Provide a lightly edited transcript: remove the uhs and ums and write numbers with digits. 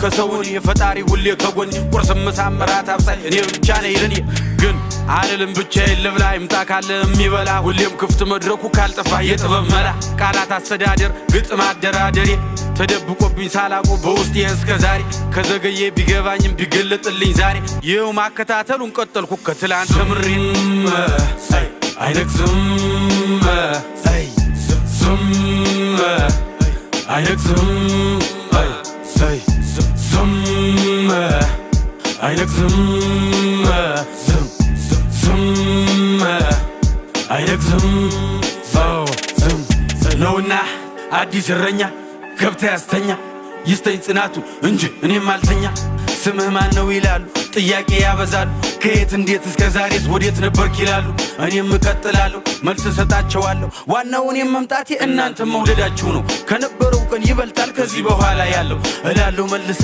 ከሰውን የፈጣሪ ሁሌ ከጎን ቁርስም ሳምራት አብሳይ እኔ ብቻ ነኝ ለኔ ግን አልልም ብቻዬን ልብላ ይምጣ ካለ የሚበላ ሁሌም ክፍት መድረኩ ካልጠፋ የጥበብ መላ ቃላት አስተዳደር ግጥም አደራደሬ ተደብቆብኝ ሳላቆ በውስጤ እስከ ዛሬ ከዘገየ ቢገባኝም ቢገለጥልኝ ዛሬ ይኸው ማከታተሉን ቀጠልኩ ከትላንት ተምሬን አይነግዝም ዝም አይነግዝም ዝም አይነግዝም ዝም አይነግዝም ዝም ነውና አዲስ እረኛ ገብታ ያስተኛ ይስተኝ ጽናቱ እንጂ እኔም አልተኛ ስምህ ማን ነው ይላሉ ጥያቄ ያበዛሉ ከየት እንዴት እስከ ዛሬስ ወዴት ነበርክ ይላሉ እኔም እቀጥላለሁ መልስ ሰጣቸዋለሁ ዋናው እኔም መምጣቴ እናንተ መውደዳችሁ ነው ከነበረው ቀን ይበልጣል ከዚህ በኋላ ያለው እላለሁ መልስ